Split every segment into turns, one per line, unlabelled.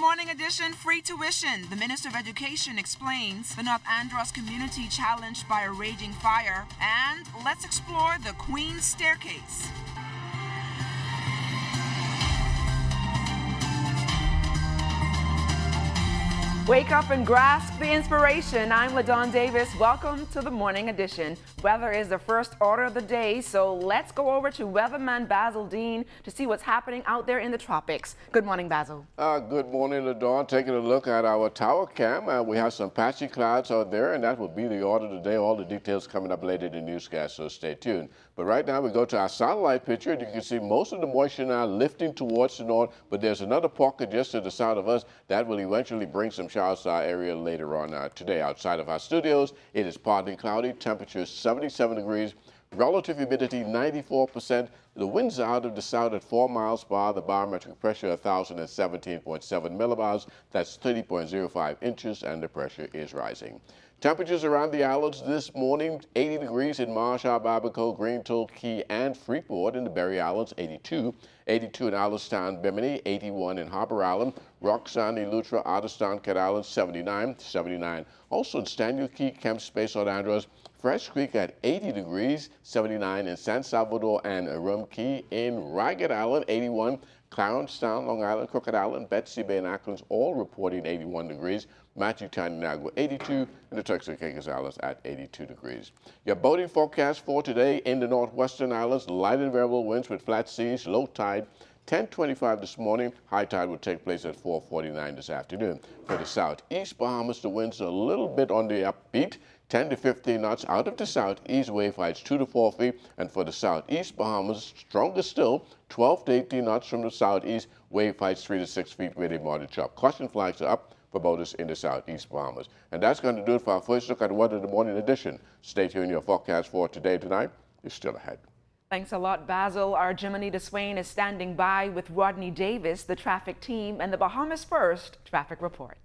morning edition, free tuition. The Minister of Education explains the North Andros community challenged by a raging fire. And let's explore the Queen's Staircase. Wake up and grasp the inspiration. I'm LaDawn Davis. Welcome to the morning edition. Weather is the first order of the day, so let's go over to weatherman Basil Dean to see what's happening out there in the tropics. Good morning, Basil.
Good morning, LaDawn. Taking a look at our tower cam, we have some patchy clouds out there, and that will be the order of the day. All the details coming up later in the newscast, so stay tuned. But right now, we go to our satellite picture, and you can see most of the moisture now lifting towards the north, but there's another pocket just to the south of us that will eventually bring some showers to our area later on today. Outside of our studios, it is partly cloudy, temperature 77 degrees, relative humidity 94%. The winds are out of the south at 4 miles per hour. The barometric pressure 1,017.7 millibars. That's 30.05 inches, and the pressure is rising. Temperatures around the islands this morning: 80 degrees in Marshall, Abaco, Green Toll, Key, and Freeport. In the Berry Islands, 82. 82 in Allenstown, Bimini, 81 in Harbor Island, Roxanne, Eleuthera, Otterstown, Cat Island, 79. 79 also in Stanley Key, Kemp Space, North Andros, Fresh Creek at 80 degrees, 79 in San Salvador and Rum Key. In Ragged Island, 81. Clarence-Town, Long Island, Crooked Island, Betsy Bay, and Acklands all reporting 81 degrees. Matthew Town, Niagara, 82, and the Turks and Caicos Islands at 82 degrees. Your boating forecast for today: in the northwestern islands, light and variable winds with flat seas, low tide 10:25 this morning. High tide will take place at 4:49 this afternoon. For the southeast Bahamas, the winds are a little bit on the upbeat, 10 to 15 knots out of the southeast, wave heights 2 to 4 feet. And for the southeast Bahamas, stronger still, 12 to 18 knots from the southeast, wave heights 3 to 6 feet with a moderate chop. Caution flags are up for boaters in the southeast Bahamas. And that's going to do it for our first look at the weather of the morning edition. Stay tuned. Your forecast for today tonight is still ahead.
Thanks a lot, Basil. Our Jiminy DeSwain is standing by with Rodney Davis, the traffic team, and the Bahamas First Traffic Report.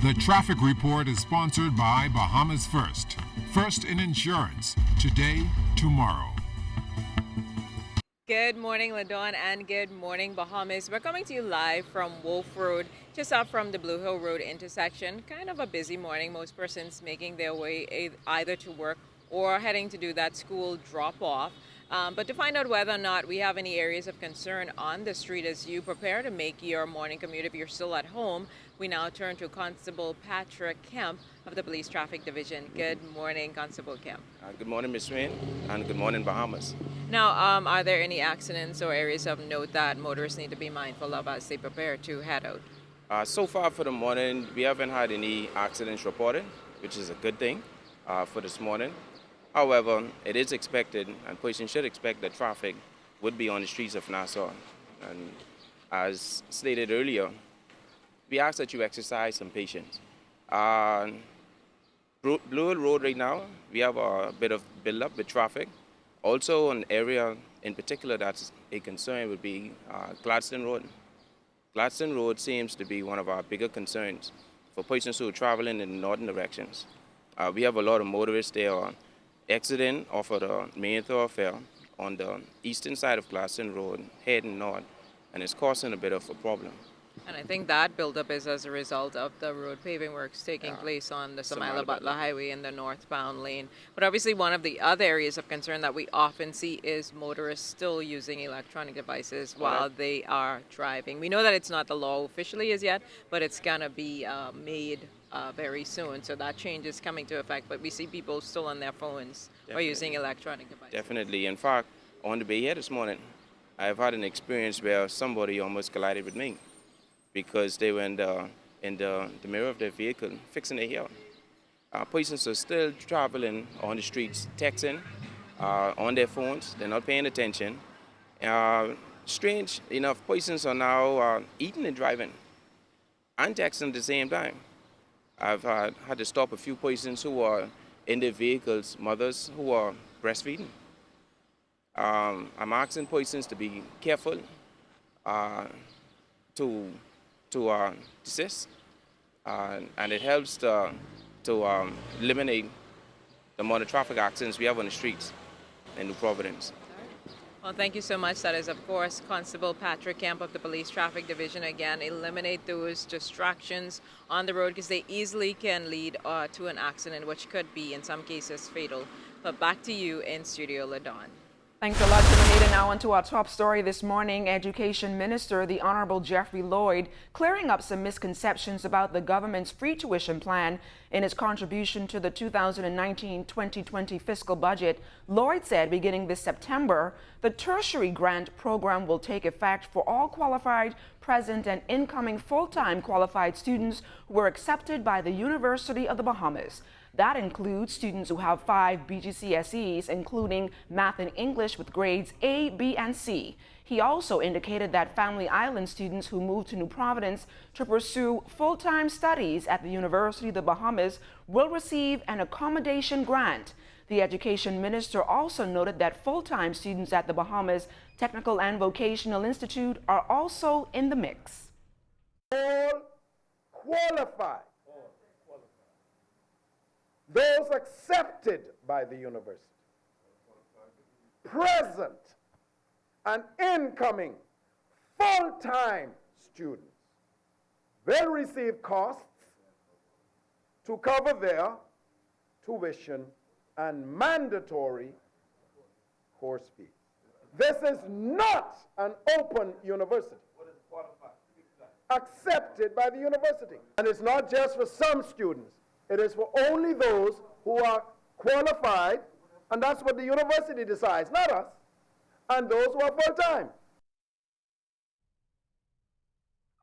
The Traffic Report is sponsored by Bahamas First. First in insurance, today, tomorrow.
Good morning, LaDawn, and good morning, Bahamas. We're coming to you live from Wolf Road, just up from the Blue Hill Road intersection. Kind of a busy morning. Most persons making their way either to work or heading to do that school drop-off. But to find out whether or not we have any areas of concern on the street as you prepare to make your morning commute, if you're still at home, we now turn to Constable Patrick Kemp of the Police Traffic Division. Good morning, Constable Kemp.
Good morning, Ms. Swain, and good morning, Bahamas.
Now, are there any accidents or areas of note that motorists need to be mindful of as they prepare to head out?
So far for the morning, we haven't had any accidents reported, which is a good thing for this morning. However, it is expected, and persons should expect, that traffic would be on the streets of Nassau. And as stated earlier, we ask that you exercise some patience. Blue Hill Road right now, we have a bit of build-up with traffic. Also, an area in particular that's a concern would be Gladstone Road. Gladstone Road seems to be one of our bigger concerns for persons who are traveling in the northern directions. We have a lot of motorists there exiting off of the main thoroughfare on the eastern side of Gladstone Road, heading north, and it's causing a bit of a problem.
And I think that buildup is as a result of the road paving works taking place on the Samaila Butler Highway in the northbound lane. But obviously one of the other areas of concern that we often see is motorists still using electronic devices while they are driving. We know that it's not the law officially as yet, but it's going to be made very soon. So that change is coming to effect. But we see people still on their phones or using electronic devices.
Definitely. In fact, on the bay here this morning, I've had an experience where somebody almost collided with me, because they were in the mirror of their vehicle fixing their hair. Persons are still traveling on the streets, texting on their phones. They're not paying attention. Strange enough, persons are now eating and driving and texting at the same time. I've had to stop a few persons who are in their vehicles, mothers who are breastfeeding. I'm asking persons to be careful, to desist, and it helps to eliminate the amount of traffic accidents we have on the streets in New Providence.
Well, thank you so much. That is, of course, Constable Patrick Kemp of the Police Traffic Division. Again, eliminate those distractions on the road because they easily can lead to an accident, which could be, in some cases, fatal. But back to you in Studio LaDawn.
Thanks a lot, Anita. Now on to our top story this morning. Education Minister, the Honorable Jeffrey Lloyd, clearing up some misconceptions about the government's free tuition plan. In his contribution to the 2019-2020 fiscal budget, Lloyd said beginning this September, the tertiary grant program will take effect for all qualified present and incoming full-time qualified students who were accepted by the University of the Bahamas. That includes students who have 5 BGCSEs, including math and English with grades A, B, and C. He also indicated that Family Island students who moved to New Providence to pursue full-time studies at the University of the Bahamas will receive an accommodation grant. The Education Minister also noted that full-time students at the Bahamas Technical and Vocational Institute are also in the mix.
All qualified. Those accepted by the university, present and incoming full-time students will receive costs to cover their tuition and mandatory course fees. This is not an open university. Accepted by the university. And it's not just for some students. It is for only those who are qualified, and that's what the university decides, not us, and those who are full-time.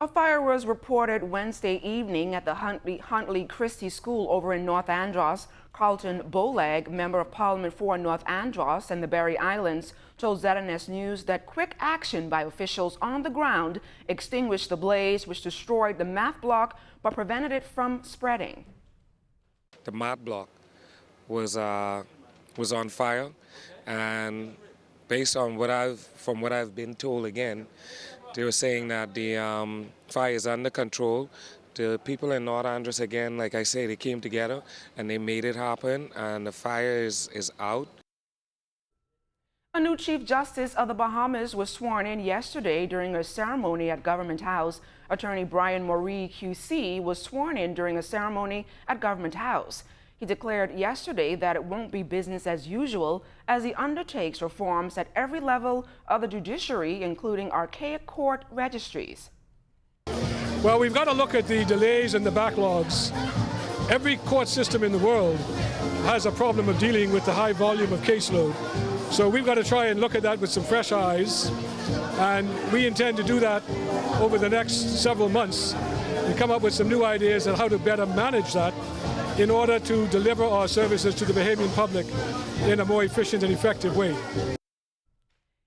A fire was reported Wednesday evening at the Huntley Christie School over in North Andros. Carlton Bolag, Member of Parliament for North Andros and the Berry Islands, told ZNS News that quick action by officials on the ground extinguished the blaze, which destroyed the math block but prevented it from spreading.
The math block was on fire, and based on what I've been told again, they were saying that the fire is under control. The people in North Andros, again, like I say, they came together and they made it happen, and the fire is out.
A new Chief Justice of the Bahamas was sworn in yesterday during a ceremony at Government House. Attorney Brian Moree, QC, was sworn in during a ceremony at Government House. He declared yesterday that it won't be business as usual as he undertakes reforms at every level of the judiciary, including archaic court registries.
Well, we've got to look at the delays and the backlogs. Every court system in the world has a problem of dealing with the high volume of caseload. So we've got to try and look at that with some fresh eyes, and we intend to do that over the next several months and come up with some new ideas on how to better manage that in order to deliver our services to the Bahamian public in a more efficient and effective way.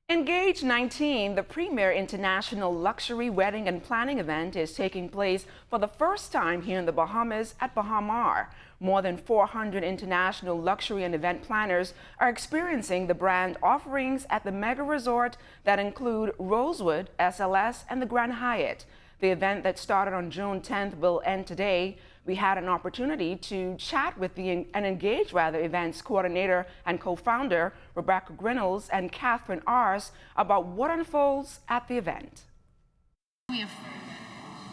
Engage 19, the premier international luxury wedding and planning event, is taking place for the first time here in the Bahamas at Bahamar. More than 400 international luxury and event planners are experiencing the brand offerings at the mega resort that include Rosewood, SLS, and the Grand Hyatt. The event that started on June 10th will end today. We had an opportunity to chat with and engage events coordinator and co-founder Rebecca Grinnells and Catherine Ars about what unfolds at the event.
We have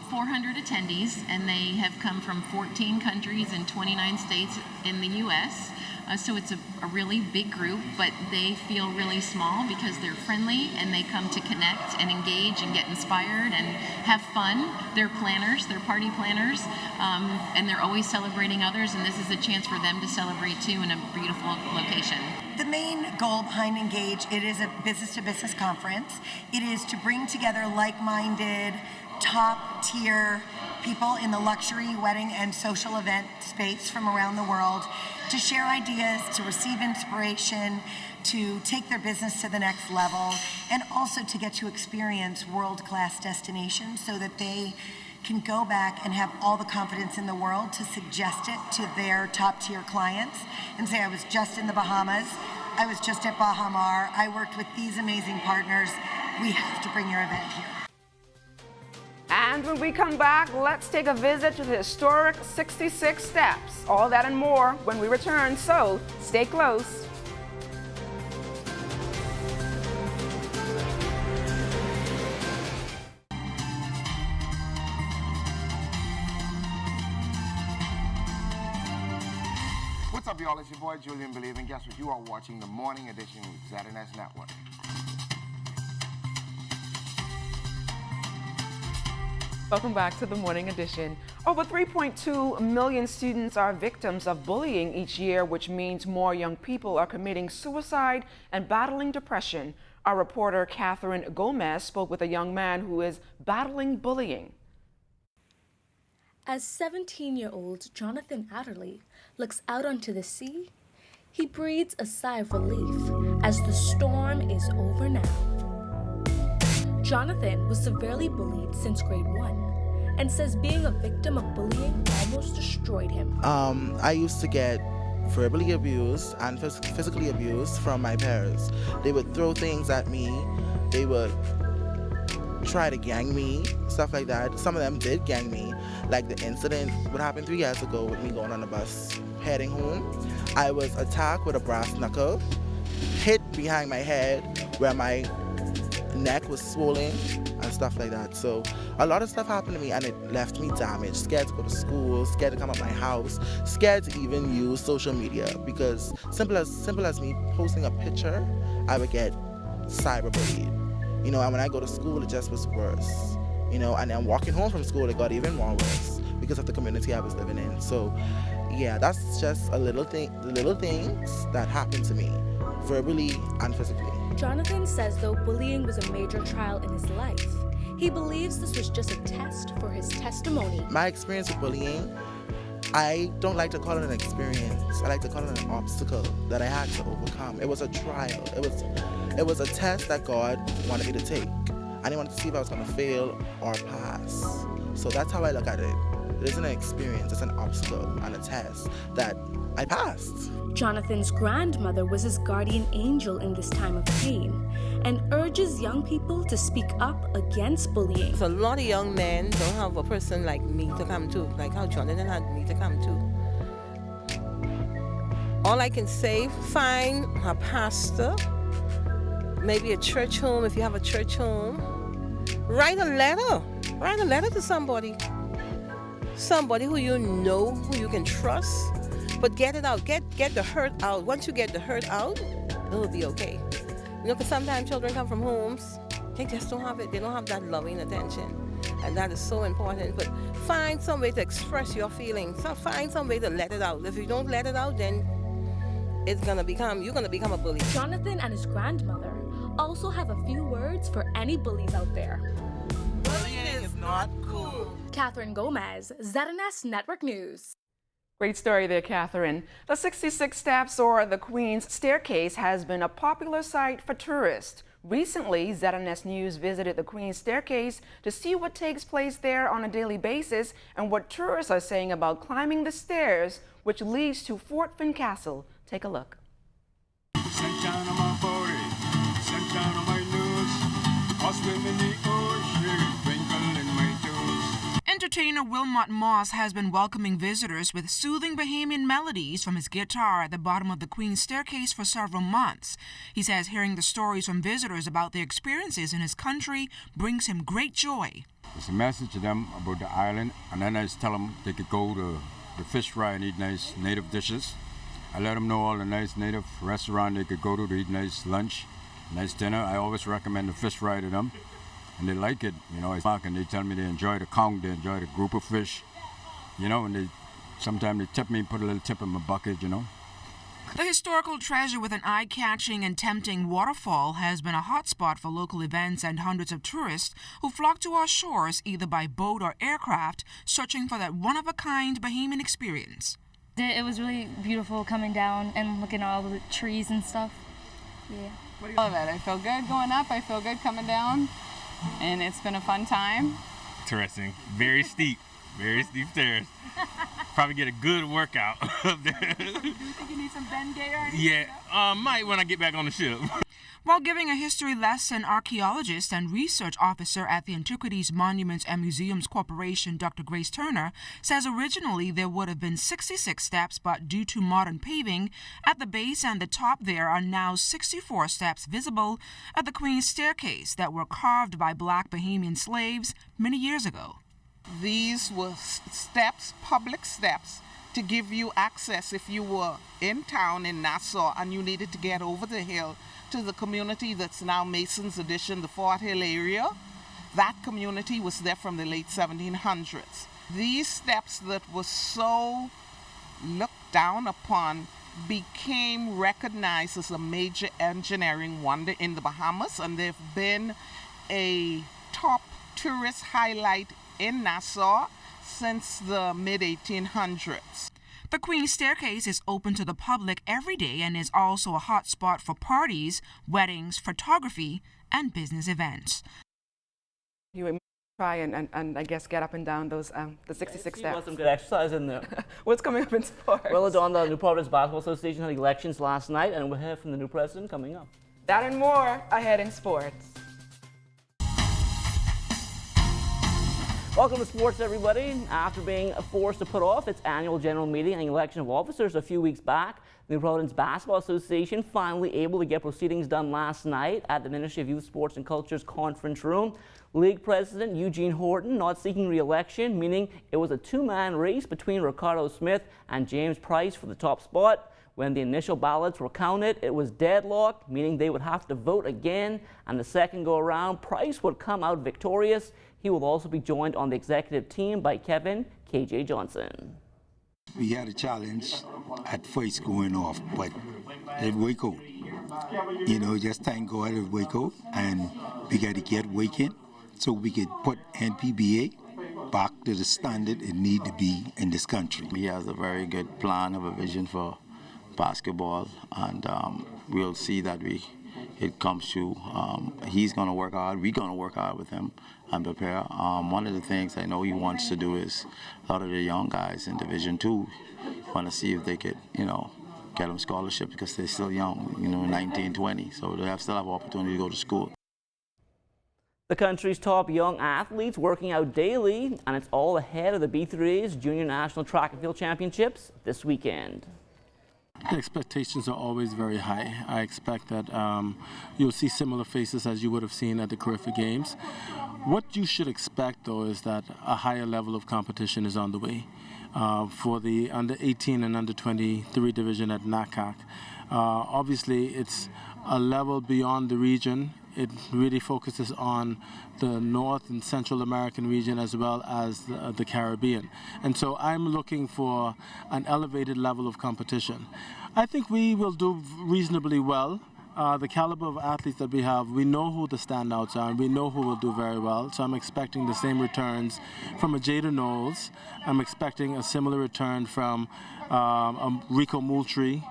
400 attendees, and they have come from 14 countries and 29 states in the U.S. So it's a really big group, but they feel really small because they're friendly and they come to connect and engage and get inspired and have fun. They're planners, they're party planners, and they're always celebrating others, and this is a chance for them to celebrate too in a beautiful location.
The main goal behind Engage, it is a business-to-business conference. It is to bring together like-minded, top-tier people in the luxury, wedding, and social event space from around the world to share ideas, to receive inspiration, to take their business to the next level, and also to get to experience world-class destinations so that they can go back and have all the confidence in the world to suggest it to their top-tier clients and say, I was just in the Bahamas, I was just at Bahamar, I worked with these amazing partners, we have to bring your event here.
And when we come back, let's take a visit to the historic 66 Steps. All that and more when we return, so stay close.
up, y'all? It's your boy Julian Believe, and guess what? You are watching the Morning Edition with ZNS Network.
Welcome back to the Morning Edition. Over 3.2 million students are victims of bullying each year, which means more young people are committing suicide and battling depression. Our reporter Catherine Gomez spoke with a young man who is battling bullying.
As 17-year-old Jonathan Adderley looks out onto the sea, he breathes a sigh of relief as the storm is over now. Jonathan was severely bullied since grade 1 and says being a victim of bullying almost destroyed him.
I used to get verbally abused and physically abused from my parents. They would throw things at me. They would try to gang me, stuff like that. Some of them did gang me. Like the incident what happened 3 years ago with me going on a bus heading home. I was attacked with a brass knuckle, hit behind my head where my neck was swollen and stuff like that. So a lot of stuff happened to me and it left me damaged, scared to go to school, scared to come out my house, scared to even use social media because simple as me posting a picture, I would get cyberbullied. You know, and when I go to school, it just was worse. You know, and then walking home from school, it got even more worse because of the community I was living in. So yeah, that's just the little things that happened to me, verbally and physically.
Jonathan says though bullying was a major trial in his life, he believes this was just a test for his testimony.
My experience with bullying, I don't like to call it an experience. I like to call it an obstacle that I had to overcome. It was a trial. It was a test that God wanted me to take. And he wanted to see if I was going to fail or pass. So that's how I look at it. It isn't an experience, it's an obstacle and a test that I passed.
Jonathan's grandmother was his guardian angel in this time of pain and urges young people to speak up against bullying.
So a lot of young men don't have a person like me to come to, like how Jonathan had me to come to. All I can say, find a pastor, maybe a church home if you have a church home. Write a letter to somebody who you know, who you can trust. But get it out, get the hurt out. Once you get the hurt out, it'll be okay. You know, because sometimes children come from homes, they just don't have it. They don't have that loving attention. And that is so important. But find some way to express your feelings. So find some way to let it out. If you don't let it out, then you're gonna become a bully.
Jonathan and his grandmother also have a few words for any bullies out there.
Bullying is not cool.
Catherine Gomez, ZNS Network News.
Great story there, Catherine. The 66 Steps, or the Queen's Staircase, has been a popular site for tourists. Recently, ZNS News visited the Queen's Staircase to see what takes place there on a daily basis and what tourists are saying about climbing the stairs, which leads to Fort Finn Castle. Take a look.
Sunshine on my body, sunshine on my nose, I'll swim in the ocean, twinkle in my toes.
Entertainer Wilmot Moss has been welcoming visitors with soothing Bahamian melodies from his guitar at the bottom of the Queen's Staircase for several months. He says hearing the stories from visitors about their experiences in his country brings him great joy.
It's a message to them about the island, and then I just tell them they could go to the fish fry and eat nice native dishes. I let them know all the nice native restaurants they could go to eat nice lunch, nice dinner. I always recommend the fish fry to them. And they like it, you know, and they tell me they enjoy the count, they enjoy the group of fish, you know, and sometimes they tip me, put a little tip in my bucket, you know.
The historical treasure with an eye-catching and tempting waterfall has been a hotspot for local events and hundreds of tourists who flock to our shores either by boat or aircraft, searching for that one-of-a-kind Bahamian experience.
It was really beautiful coming down and looking at all the trees and stuff. Yeah.
I love it. I feel good going up, I feel good coming down. And it's been a fun time.
Interesting. Very steep stairs. Probably get a good workout up there.
Do you think you need some Bengay or anything?
Yeah, might when I get back on the ship.
While giving a history lesson, archaeologist and research officer at the Antiquities, Monuments and Museums Corporation, Dr. Grace Turner, says originally there would have been 66 steps, but due to modern paving at the base and the top there are now 64 steps visible at the Queen's Staircase that were carved by black Bahamian slaves many years ago.
These were steps, public steps, to give you access if you were in town in Nassau and you needed to get over the hill to the community that's now Mason's Addition, the Fort Hill area. That community was there from the late 1700s. These steps that were so looked down upon became recognized as a major engineering wonder in the Bahamas, and they've been a top tourist highlight in Nassau since the mid-1800s.
The Queen's Staircase is open to the public every day and is also a hot spot for parties, weddings, photography, and business events. You try and I guess get up and down those the 66 steps.
Some good exercise in there.
What's coming up in sports?
Well, LaDawn, the New Providence Basketball Association had elections last night, and we'll hear from the new president coming up.
That and more ahead in sports.
Welcome to sports, everybody. After being forced to put off its annual general meeting and election of officers a few weeks back, the New Providence Basketball Association finally able to get proceedings done last night at the Ministry of Youth, Sports and Culture's conference room. League President Eugene Horton not seeking re-election, meaning it was a two-man race between Ricardo Smith and James Price for the top spot. When the initial ballots were counted, it was deadlocked, meaning they would have to vote again, and the second go-around, Price would come out victorious. He will also be joined on the executive team by Kevin KJ Johnson.
We had a challenge at first going off, but at Waco, just thank God at Waco, and we got to get Waco so we could put NPBA back to the standard it need to be in this country.
He has a very good plan, of a vision for basketball, and we'll see that it comes to. He's going to work hard. We're going to work hard with him and prepare. One of the things I know he wants to do is a lot of the young guys in Division II want to see if they could, get them scholarships because they're still young, 19, 20, so they still have opportunity to go to school.
The country's top young athletes working out daily, and it's all ahead of the B3A's Junior National Track and Field Championships this weekend.
The expectations are always very high. I expect that you'll see similar faces as you would have seen at the Carriffy Games. What you should expect, though, is that a higher level of competition is on the way. For the under 18 and under 23 division at NACAC. Obviously, it's a level beyond the region. It really focuses on the North and Central American region as well as the Caribbean. And so I'm looking for an elevated level of competition. I think we will do reasonably well. The caliber of athletes that we have, we know who the standouts are, and we know who will do very well. So I'm expecting the same returns from a Jada Knowles. I'm expecting a similar return from Rico Moultrie.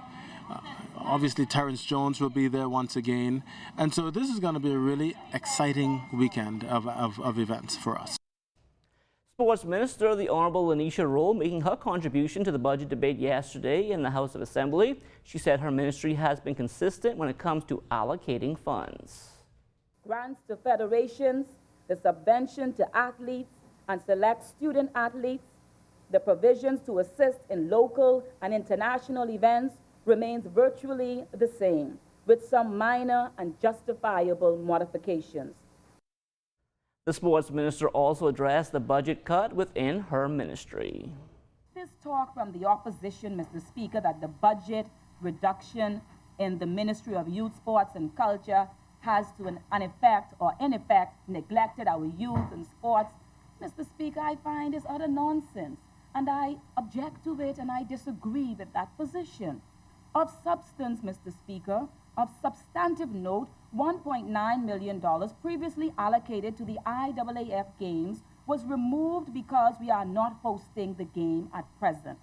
Obviously, Terrence Jones will be there once again. And so this is going to be a really exciting weekend of events for us.
Sports Minister, the Honourable Lanisha Rowe, making her contribution to the budget debate yesterday in the House of Assembly. She said her ministry has been consistent when it comes to allocating funds.
Grants to federations, the subvention to athletes and select student athletes, the provisions to assist in local and international events remains virtually the same, with some minor and justifiable modifications.
The sports minister also addressed the budget cut within her ministry.
This talk from the opposition, Mr. Speaker, that the budget reduction in the Ministry of Youth, Sports and Culture has to an effect or in effect neglected our youth and sports, Mr. Speaker, I find is utter nonsense, and I object to it and I disagree with that position. Of substance, Mr. Speaker, of substantive note, $1.9 million previously allocated to the IAAF Games was removed because we are not hosting the game at present.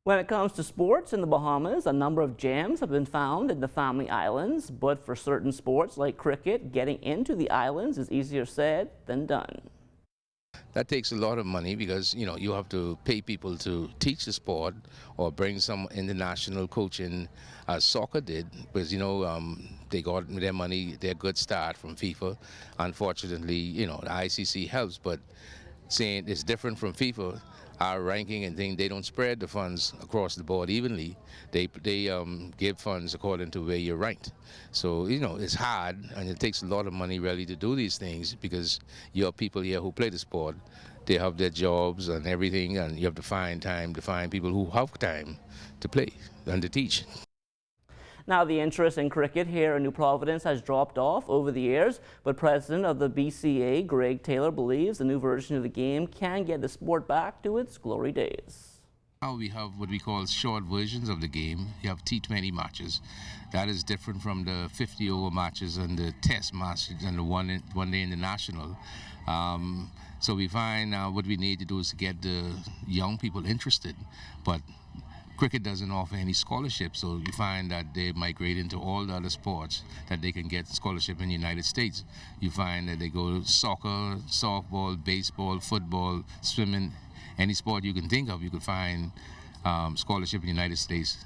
When it comes to sports in the Bahamas, a number of jams have been found in the Family Islands, but for certain sports like cricket, getting into the islands is easier said than done.
That takes a lot of money because, you have to pay people to teach the sport or bring some international coaching as soccer did because, they got their money, their good start from FIFA. Unfortunately, the ICC helps, but saying it's different from FIFA, our ranking and thing, they don't spread the funds across the board evenly. They give funds according to where you're ranked. So, it's hard and it takes a lot of money really to do these things because you have people here who play the sport they have their jobs and everything, and you have to find time to find people who have time to play and to teach.
Now, the interest in cricket here in New Providence has dropped off over the years, but president of the BCA, Greg Taylor, believes the new version of the game can get the sport back to its glory days.
Now we have what we call short versions of the game. You have T20 matches. That is different from the 50-over matches and the test matches and the one-day international. So we find now what we need to do is to get the young people interested, but cricket doesn't offer any scholarship, so you find that they migrate into all the other sports that they can get scholarship in the United States. You find that they go to soccer, softball, baseball, football, swimming, any sport you can think of, you could find scholarship in the United States.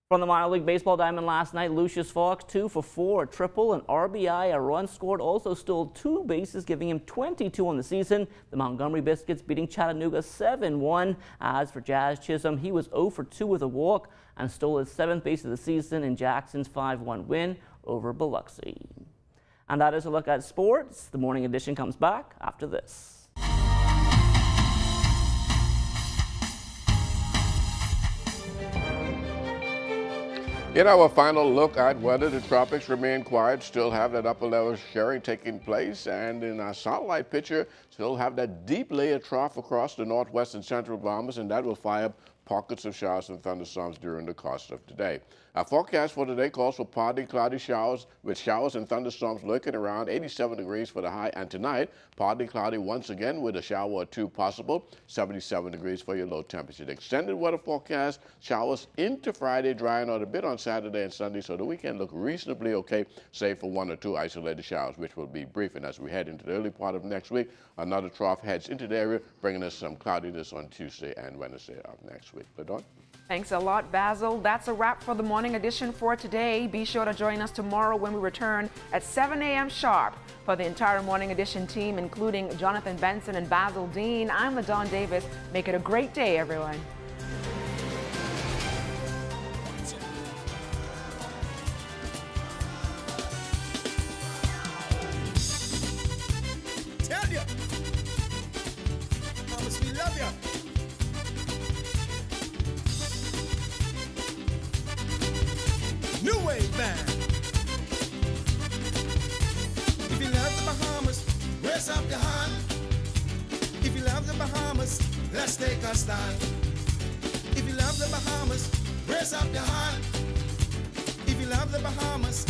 From the minor league baseball diamond last night, Lucius Fox 2 for 4, a triple, an RBI, a run scored, also stole 2 bases, giving him 22 on the season. The Montgomery Biscuits beating Chattanooga 7-1. As for Jazz Chisholm, he was 0 for 2 with a walk and stole his 7th base of the season in Jackson's 5-1 win over Biloxi. And that is a look at sports. The morning edition comes back after this.
In our final look at weather, the tropics remain quiet, still have that upper level sharing taking place, and in our satellite picture, still have that deep layer trough across the northwest and central Bahamas, and that will fire up pockets of showers and thunderstorms during the course of today. Our forecast for today calls for partly cloudy showers with showers and thunderstorms lurking around 87 degrees for the high, and tonight partly cloudy once again with a shower or 2 possible, 77 degrees for your low temperature. The extended weather forecast, showers into Friday, drying out a bit on Saturday and Sunday, so the weekend look reasonably okay, save for 1 or 2 isolated showers, which will be brief. And as we head into the early part of next week, another trough heads into the area, bringing us some cloudiness on Tuesday and Wednesday of next week. LaDawn?
Thanks a lot, Basil. That's a wrap for the morning edition for today. Be sure to join us tomorrow when we return at 7 a.m. sharp. For the entire morning edition team, including Jonathan Benson and Basil Dean, I'm LaDawn Davis. Make it a great day, everyone.
Tell you, promise we love you. New Wave Band. If you love the Bahamas, raise up your hand. If you love the Bahamas, let's take a stand. If you love the Bahamas, raise up your hand. If you love the Bahamas,